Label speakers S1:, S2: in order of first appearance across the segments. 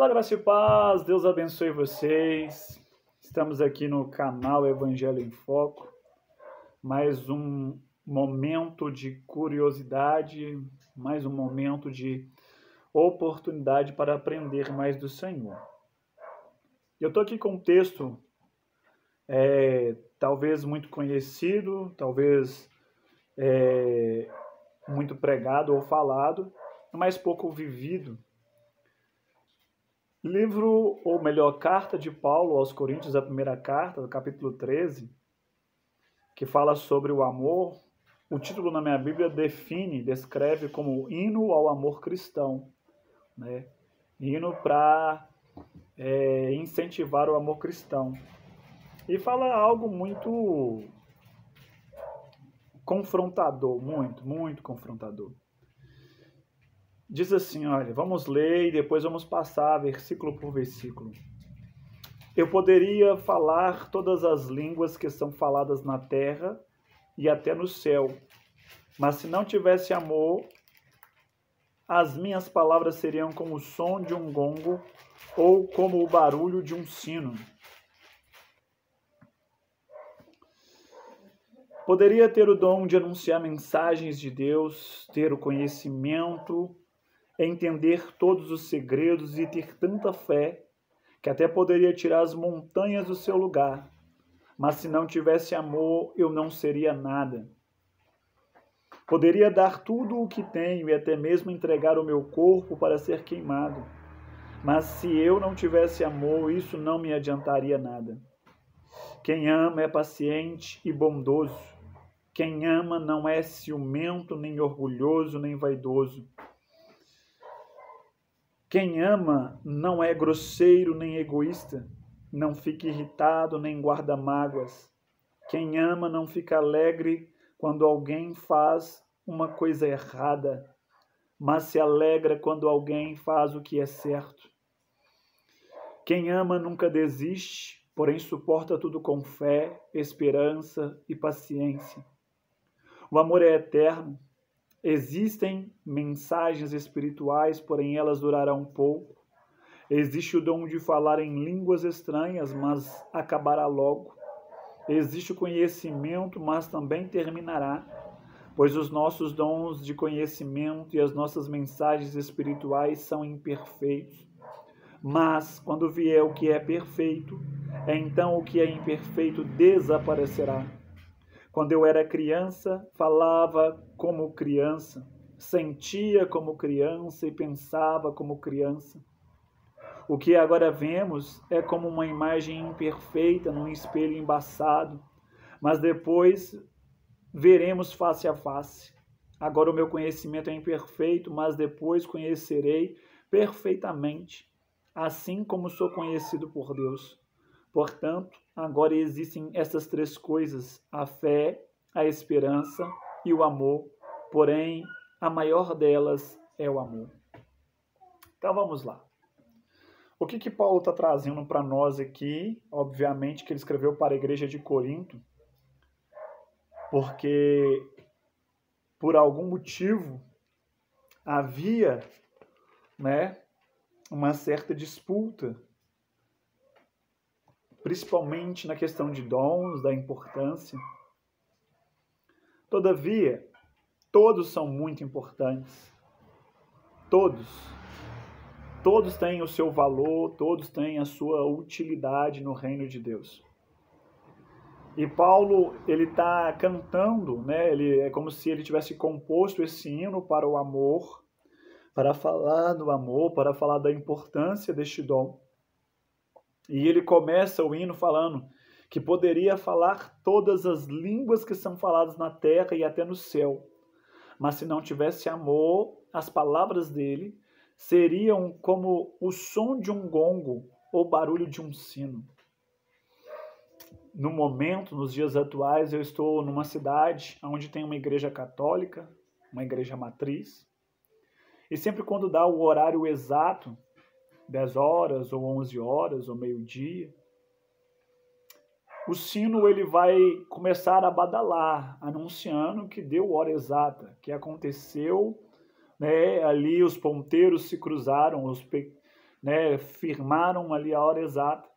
S1: Olá, graça e paz, Deus abençoe vocês. Estamos aqui no canal Evangelho em Foco. Mais um momento de curiosidade, mais um momento de oportunidade para aprender mais do Senhor. Eu estou aqui com um texto talvez muito conhecido, talvez muito pregado ou falado, mas pouco vivido. Livro, ou melhor, carta de Paulo aos Coríntios, a primeira carta, do capítulo 13, que fala sobre o amor. O título na minha Bíblia descreve como hino ao amor cristão, né? Hino para incentivar o amor cristão. E fala algo muito confrontador, muito confrontador. Diz assim, olha, vamos ler e depois vamos passar versículo por versículo. Eu poderia falar todas as línguas que são faladas na terra e até no céu, mas se não tivesse amor, as minhas palavras seriam como o som de um gongo ou como o barulho de um sino. Poderia ter o dom de anunciar mensagens de Deus, ter o conhecimento, entender todos os segredos e ter tanta fé que até poderia tirar as montanhas do seu lugar. Mas se não tivesse amor, eu não seria nada. Poderia dar tudo o que tenho e até mesmo entregar o meu corpo para ser queimado. Mas se eu não tivesse amor, isso não me adiantaria nada. Quem ama é paciente e bondoso. Quem ama não é ciumento, nem orgulhoso, nem vaidoso. Quem ama não é grosseiro nem egoísta, não fica irritado nem guarda mágoas. Quem ama não fica alegre quando alguém faz uma coisa errada, mas se alegra quando alguém faz o que é certo. Quem ama nunca desiste, porém suporta tudo com fé, esperança e paciência. O amor é eterno. Existem mensagens espirituais, porém elas durarão pouco. Existe o dom de falar em línguas estranhas, mas acabará logo. Existe o conhecimento, mas também terminará, pois os nossos dons de conhecimento e as nossas mensagens espirituais são imperfeitos. Mas, quando vier o que é perfeito, então o que é imperfeito desaparecerá. Quando eu era criança, falava como criança, sentia como criança e pensava como criança. O que agora vemos é como uma imagem imperfeita num espelho embaçado, mas depois veremos face a face. Agora o meu conhecimento é imperfeito, mas depois conhecerei perfeitamente, assim como sou conhecido por Deus. Portanto, agora existem essas três coisas, a fé, a esperança e o amor, porém, a maior delas é o amor. Então vamos lá. O que Paulo está trazendo para nós aqui? Obviamente que ele escreveu para a igreja de Corinto, porque por algum motivo havia, uma certa disputa, principalmente na questão de dons, da importância. Todavia, todos são muito importantes. Todos têm o seu valor, todos têm a sua utilidade no reino de Deus. E Paulo, ele está cantando, é como se ele tivesse composto esse hino para o amor, para falar do amor, para falar da importância deste dom. E ele começa o hino falando que poderia falar todas as línguas que são faladas na terra e até no céu. Mas se não tivesse amor, as palavras dele seriam como o som de um gongo ou barulho de um sino. No momento, nos dias atuais, eu estou numa cidade onde tem uma igreja católica, uma igreja matriz. E sempre quando dá o horário exato, 10 horas ou 11 horas ou meio-dia, o sino ele vai começar a badalar, anunciando que deu hora exata, que aconteceu, ali os ponteiros se cruzaram, né, firmaram ali a hora exata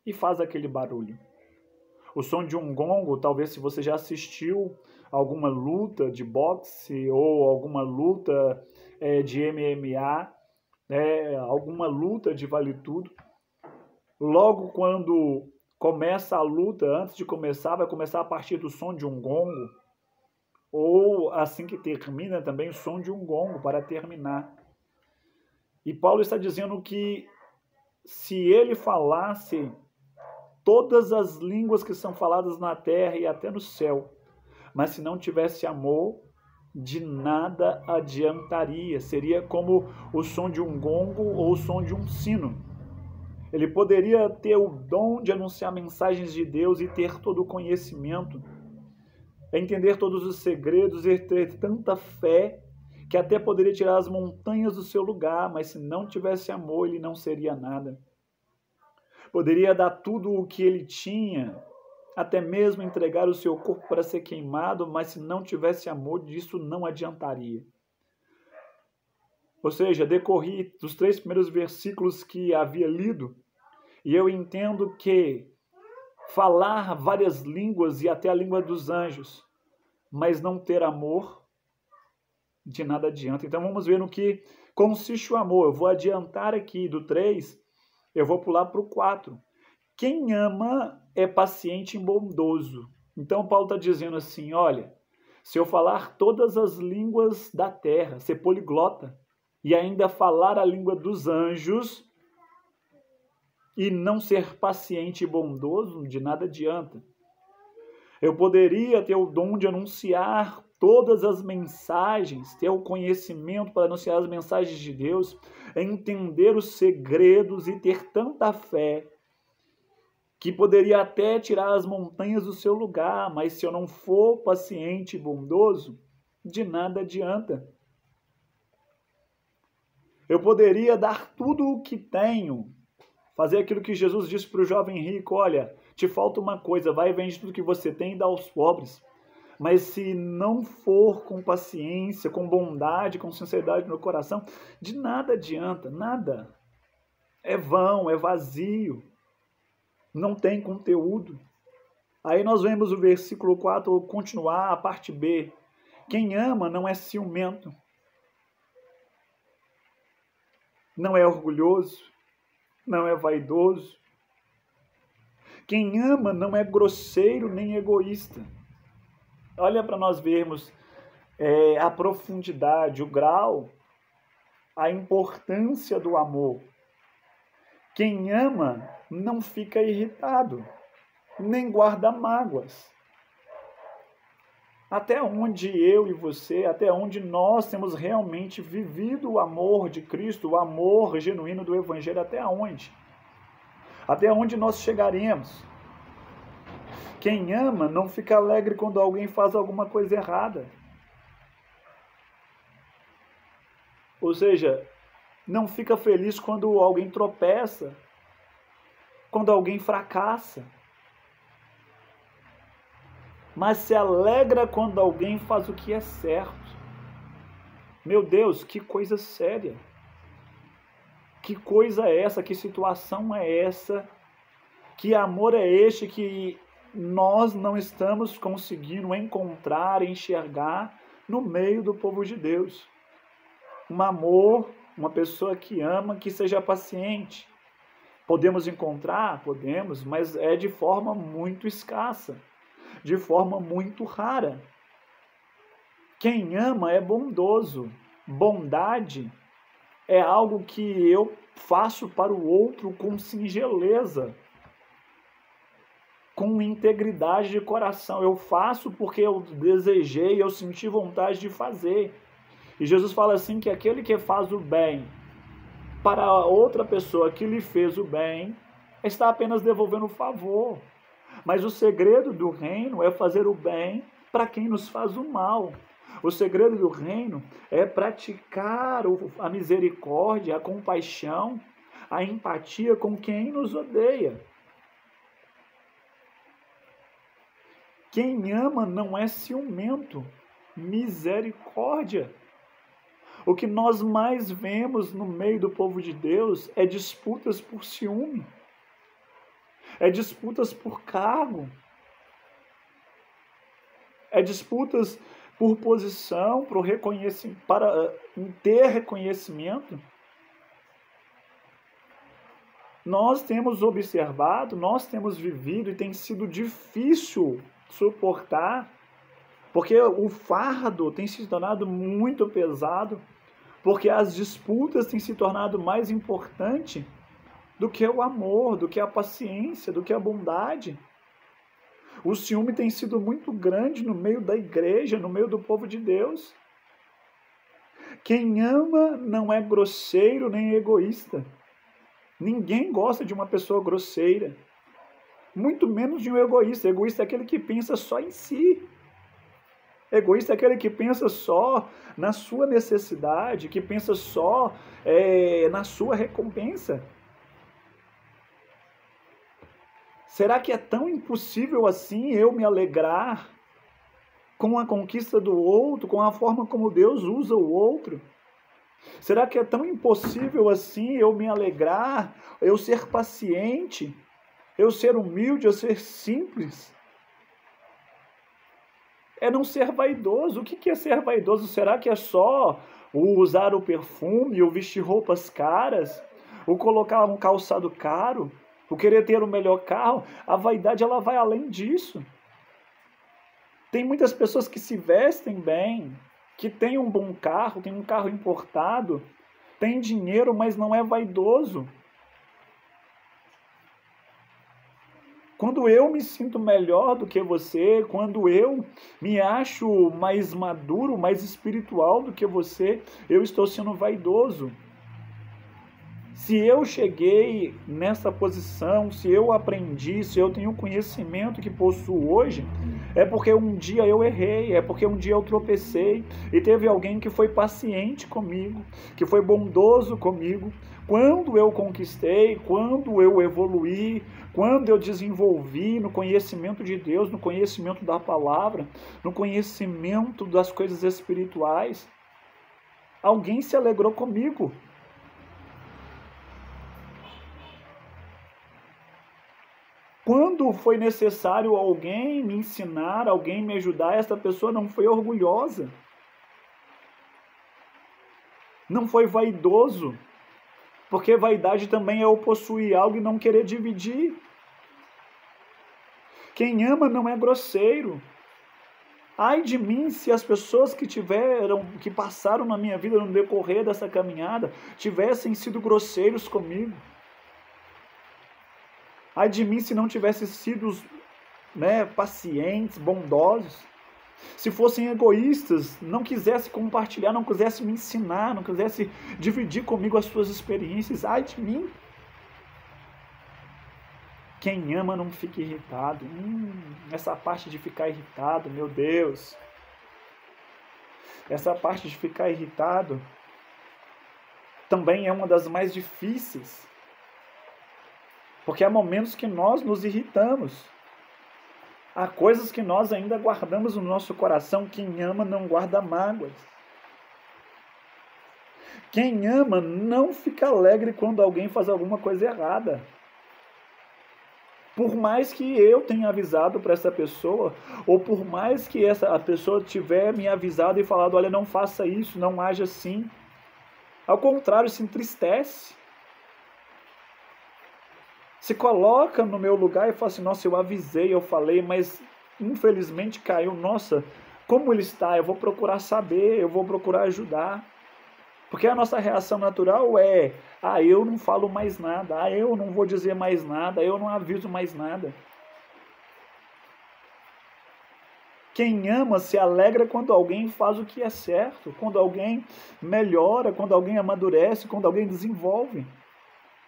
S1: e faz aquele barulho. O som de um gongo, talvez se você já assistiu alguma luta de boxe ou alguma luta de MMA, alguma luta de vale tudo, logo quando começa a luta, antes de começar, vai começar a partir do som de um gongo, ou assim que termina também o som de um gongo para terminar. E Paulo está dizendo que se ele falasse todas as línguas que são faladas na terra e até no céu, mas se não tivesse amor, de nada adiantaria. Seria como o som de um gongo ou o som de um sino. Ele poderia ter o dom de anunciar mensagens de Deus e ter todo o conhecimento, entender todos os segredos e ter tanta fé que até poderia tirar as montanhas do seu lugar, mas se não tivesse amor, ele não seria nada. Poderia dar tudo o que ele tinha, até mesmo entregar o seu corpo para ser queimado, mas se não tivesse amor, disso não adiantaria. Ou seja, decorri dos 3 primeiros versículos que havia lido, e eu entendo que falar várias línguas e até a língua dos anjos, mas não ter amor, de nada adianta. Então vamos ver no que consiste o amor. Eu vou adiantar aqui do 3, eu vou pular para o 4. Quem ama é paciente e bondoso. Então Paulo está dizendo assim, olha, se eu falar todas as línguas da terra, ser poliglota, e ainda falar a língua dos anjos, e não ser paciente e bondoso, de nada adianta. Eu poderia ter o dom de anunciar todas as mensagens, ter o conhecimento para anunciar as mensagens de Deus, entender os segredos e ter tanta fé que poderia até tirar as montanhas do seu lugar, mas se eu não for paciente e bondoso, de nada adianta. Eu poderia dar tudo o que tenho, fazer aquilo que Jesus disse para o jovem rico, olha, te falta uma coisa, vai e vende tudo que você tem e dá aos pobres. Mas se não for com paciência, com bondade, com sinceridade no coração, de nada adianta, nada. É vão, é vazio, não tem conteúdo. Aí nós vemos o versículo 4 continuar, a parte B. Quem ama não é ciumento, não é orgulhoso, não é vaidoso. Quem ama não é grosseiro nem egoísta. Olha para nós vermos a profundidade, o grau, a importância do amor. Quem ama não fica irritado, nem guarda mágoas. Até onde eu e você, até onde nós temos realmente vivido o amor de Cristo, o amor genuíno do Evangelho, até onde? Até onde nós chegaremos? Quem ama não fica alegre quando alguém faz alguma coisa errada. Ou seja, não fica feliz quando alguém tropeça, quando alguém fracassa. Mas se alegra quando alguém faz o que é certo. Meu Deus, que coisa séria. Que coisa é essa? Que situação é essa? Que amor é este que nós não estamos conseguindo encontrar, enxergar no meio do povo de Deus? Um amor, uma pessoa que ama, que seja paciente. Podemos encontrar? Podemos, mas é de forma muito escassa, de forma muito rara. Quem ama é bondoso. Bondade é algo que eu faço para o outro com singeleza, com integridade de coração. Eu faço porque eu desejei, eu senti vontade de fazer. E Jesus fala assim que aquele que faz o bem para outra pessoa que lhe fez o bem, está apenas devolvendo o favor. Mas o segredo do reino é fazer o bem para quem nos faz o mal. O segredo do reino é praticar a misericórdia, a compaixão, a empatia com quem nos odeia. Quem ama não é ciumento. Misericórdia. O que nós mais vemos no meio do povo de Deus é disputas por ciúme, é disputas por cargo, é disputas por posição, para ter reconhecimento. Nós temos observado, nós temos vivido e tem sido difícil suportar, porque o fardo tem se tornado muito pesado, porque as disputas têm se tornado mais importante do que o amor, do que a paciência, do que a bondade. O ciúme tem sido muito grande no meio da igreja, no meio do povo de Deus. Quem ama não é grosseiro nem egoísta. Ninguém gosta de uma pessoa grosseira, muito menos de um egoísta. Egoísta é aquele que pensa só em si. Egoísta é aquele que pensa só na sua necessidade, que pensa só na sua recompensa. Será que é tão impossível assim eu me alegrar com a conquista do outro, com a forma como Deus usa o outro? Será que é tão impossível assim eu me alegrar, eu ser paciente, eu ser humilde, eu ser simples? É não ser vaidoso. O que é ser vaidoso? Será que é só o usar o perfume, o vestir roupas caras, o colocar um calçado caro, o querer ter o melhor carro? A vaidade, ela vai além disso. Tem muitas pessoas que se vestem bem, que têm um bom carro, tem um carro importado, tem dinheiro, mas não é vaidoso. Quando eu me sinto melhor do que você, quando eu me acho mais maduro, mais espiritual do que você, eu estou sendo vaidoso. Se eu cheguei nessa posição, se eu aprendi, se eu tenho o conhecimento que possuo hoje, é porque um dia eu errei, é porque um dia eu tropecei e teve alguém que foi paciente comigo, que foi bondoso comigo. Quando eu conquistei, quando eu evoluí, quando eu desenvolvi no conhecimento de Deus, no conhecimento da palavra, no conhecimento das coisas espirituais, alguém se alegrou comigo. Quando foi necessário alguém me ensinar, alguém me ajudar, essa pessoa não foi orgulhosa, não foi vaidoso, porque vaidade também é eu possuir algo e não querer dividir. Quem ama não é grosseiro. Ai de mim se as pessoas que passaram na minha vida no decorrer dessa caminhada, tivessem sido grosseiros comigo. Ai de mim se não tivessem sido pacientes, bondosos. Se fossem egoístas, não quisessem compartilhar, não quisessem me ensinar, não quisessem dividir comigo as suas experiências. Ai de mim. Quem ama não fica irritado. Essa parte de ficar irritado, meu Deus. Essa parte de ficar irritado também é uma das mais difíceis. Porque há momentos que nós nos irritamos. Há coisas que nós ainda guardamos no nosso coração. Quem ama não guarda mágoas. Quem ama não fica alegre quando alguém faz alguma coisa errada. Por mais que eu tenha avisado para essa pessoa, ou por mais que a pessoa tiver me avisado e falado, olha, não faça isso, não age assim. Ao contrário, se entristece. Se coloca no meu lugar e fala assim, nossa, eu avisei, eu falei, mas infelizmente caiu. Nossa, como ele está? Eu vou procurar saber, eu vou procurar ajudar. Porque a nossa reação natural é, eu não falo mais nada, eu não vou dizer mais nada, eu não aviso mais nada. Quem ama se alegra quando alguém faz o que é certo, quando alguém melhora, quando alguém amadurece, quando alguém desenvolve.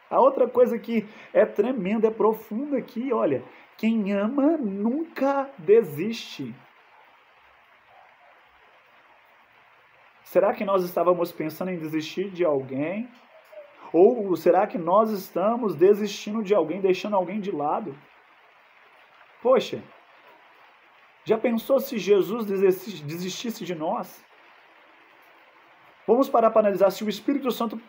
S1: A outra coisa que é tremenda, é profunda aqui, olha, quem ama nunca desiste. Será que nós estávamos pensando em desistir de alguém? Ou será que nós estamos desistindo de alguém, deixando alguém de lado? Poxa, já pensou se Jesus desistisse de nós? Vamos parar para analisar se o Espírito Santo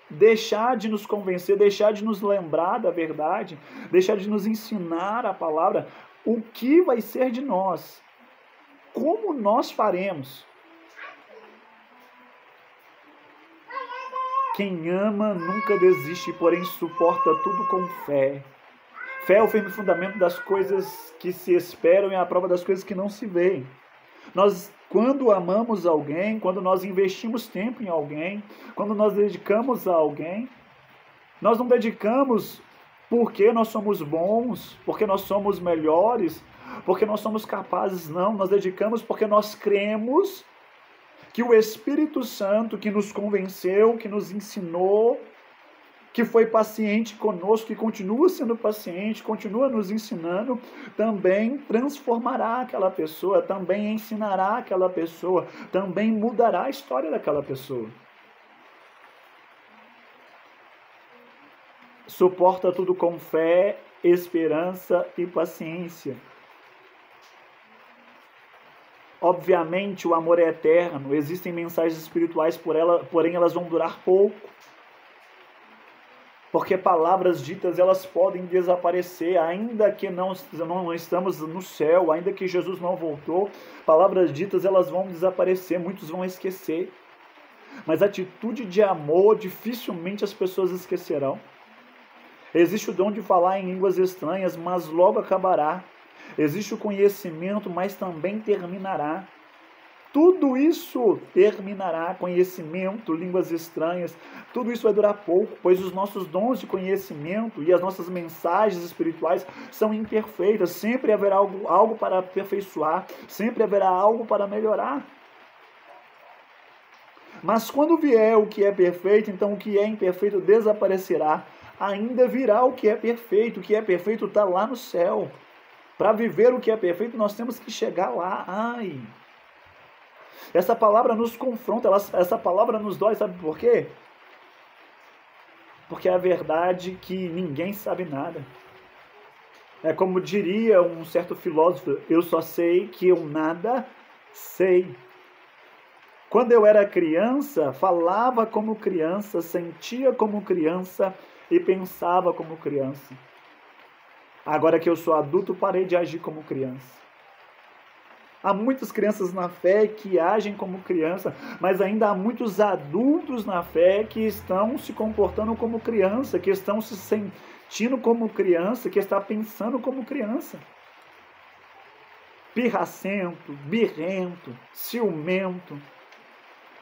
S1: deixar de nos convencer, deixar de nos lembrar da verdade, deixar de nos ensinar a palavra, o que vai ser de nós? Como nós faremos? Quem ama nunca desiste, porém suporta tudo com fé. Fé é o firme fundamento das coisas que se esperam e a prova das coisas que não se veem. Nós, quando amamos alguém, quando nós investimos tempo em alguém, quando nós dedicamos a alguém, nós não dedicamos porque nós somos bons, porque nós somos melhores, porque nós somos capazes, não. Nós dedicamos porque nós cremos que o Espírito Santo que nos convenceu, que nos ensinou, que foi paciente conosco, que continua sendo paciente, continua nos ensinando, também transformará aquela pessoa, também ensinará aquela pessoa, também mudará a história daquela pessoa. Suporta tudo com fé, esperança e paciência. Obviamente, o amor é eterno, existem mensagens espirituais por ela, porém elas vão durar pouco. Porque palavras ditas, elas podem desaparecer, ainda que não estamos no céu, ainda que Jesus não voltou, palavras ditas, elas vão desaparecer, muitos vão esquecer. Mas a atitude de amor, dificilmente as pessoas esquecerão. Existe o dom de falar em línguas estranhas, mas logo acabará. Existe o conhecimento, mas também terminará. Tudo isso terminará, conhecimento, línguas estranhas, tudo isso vai durar pouco, pois os nossos dons de conhecimento e as nossas mensagens espirituais são imperfeitas, sempre haverá algo para aperfeiçoar, sempre haverá algo para melhorar. Mas quando vier o que é perfeito, então o que é imperfeito desaparecerá, ainda virá o que é perfeito está lá no céu. Para viver o que é perfeito, nós temos que chegar lá. Essa palavra nos confronta, essa palavra nos dói, sabe por quê? Porque é a verdade que ninguém sabe nada. É como diria um certo filósofo, eu só sei que eu nada sei. Quando eu era criança, falava como criança, sentia como criança e pensava como criança. Agora que eu sou adulto, parei de agir como criança. Há muitas crianças na fé que agem como criança, mas ainda há muitos adultos na fé que estão se comportando como criança, que estão se sentindo como criança, que estão pensando como criança. Pirracento, birrento, ciumento,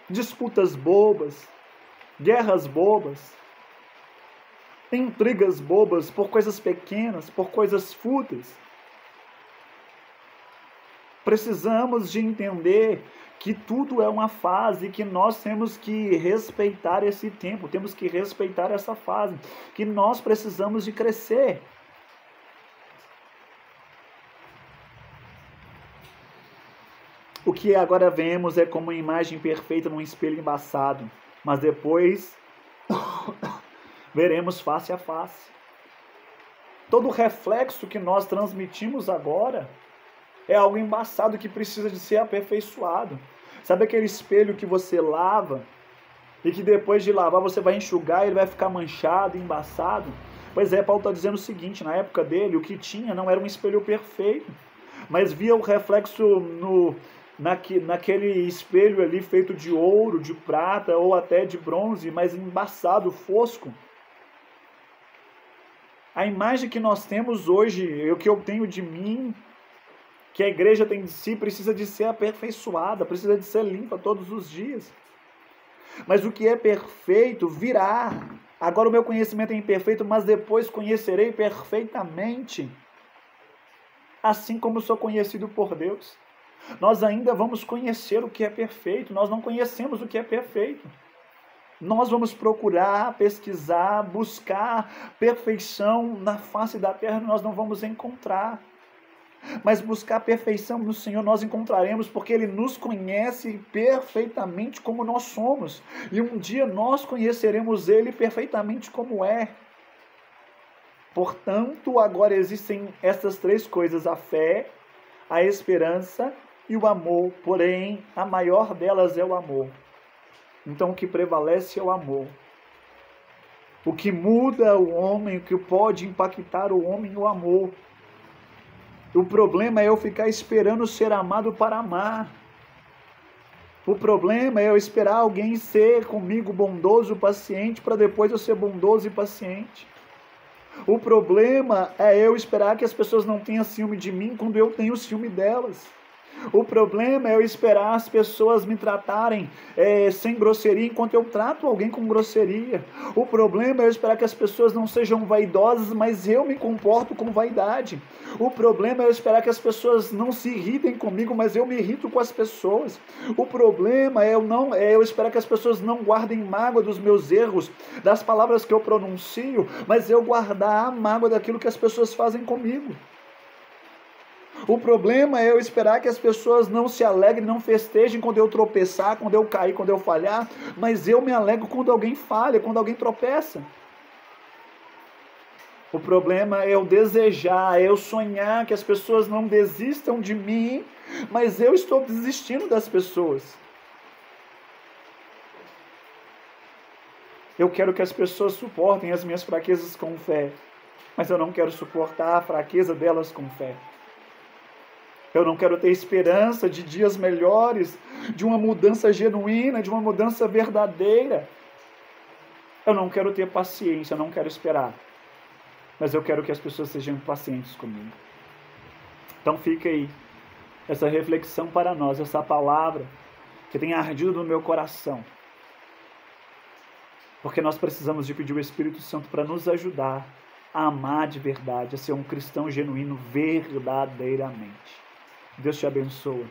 S1: disputas bobas, guerras bobas, intrigas bobas por coisas pequenas, por coisas fúteis. Precisamos de entender que tudo é uma fase, que nós temos que respeitar esse tempo, temos que respeitar essa fase, que nós precisamos de crescer. O que agora vemos é como uma imagem perfeita num espelho embaçado, mas depois veremos face a face. Todo o reflexo que nós transmitimos agora é algo embaçado que precisa de ser aperfeiçoado. Sabe aquele espelho que você lava e que depois de lavar você vai enxugar e ele vai ficar manchado, embaçado? Pois é, Paulo está dizendo o seguinte, na época dele o que tinha não era um espelho perfeito, mas via o reflexo naquele espelho ali feito de ouro, de prata ou até de bronze, mas embaçado, fosco. A imagem que nós temos hoje, o que eu tenho de mim, que a igreja tem de si, precisa de ser aperfeiçoada, precisa de ser limpa todos os dias. Mas o que é perfeito virá. Agora o meu conhecimento é imperfeito, mas depois conhecerei perfeitamente, assim como sou conhecido por Deus. Nós ainda vamos conhecer o que é perfeito, nós não conhecemos o que é perfeito. Nós vamos procurar, pesquisar, buscar perfeição na face da terra, nós não vamos encontrar. Mas buscar perfeição no Senhor nós encontraremos, porque Ele nos conhece perfeitamente como nós somos. E um dia nós conheceremos Ele perfeitamente como é. Portanto, agora existem essas três coisas, a fé, a esperança e o amor. Porém, a maior delas é o amor. Então o que prevalece é o amor. O que muda o homem, o que pode impactar o homem é o amor. O problema é eu ficar esperando ser amado para amar. O problema é eu esperar alguém ser comigo bondoso, paciente, para depois eu ser bondoso e paciente. O problema é eu esperar que as pessoas não tenham ciúme de mim quando eu tenho ciúme delas. O problema é eu esperar as pessoas me tratarem sem grosseria enquanto eu trato alguém com grosseria. O problema é eu esperar que as pessoas não sejam vaidosas, mas eu me comporto com vaidade. O problema é eu esperar que as pessoas não se irritem comigo, mas eu me irrito com as pessoas. O problema é eu esperar que as pessoas não guardem mágoa dos meus erros, das palavras que eu pronuncio, mas eu guardar a mágoa daquilo que as pessoas fazem comigo. O problema é eu esperar que as pessoas não se alegrem, não festejem quando eu tropeçar, quando eu cair, quando eu falhar, mas eu me alegro quando alguém falha, quando alguém tropeça. O problema é eu desejar, é eu sonhar que as pessoas não desistam de mim, mas eu estou desistindo das pessoas. Eu quero que as pessoas suportem as minhas fraquezas com fé, mas eu não quero suportar a fraqueza delas com fé. Eu não quero ter esperança de dias melhores, de uma mudança genuína, de uma mudança verdadeira. Eu não quero ter paciência, eu não quero esperar. Mas eu quero que as pessoas sejam pacientes comigo. Então fica aí essa reflexão para nós, essa palavra que tem ardido no meu coração. Porque nós precisamos de pedir o Espírito Santo para nos ajudar a amar de verdade, a ser um cristão genuíno verdadeiramente. Deus te abençoe.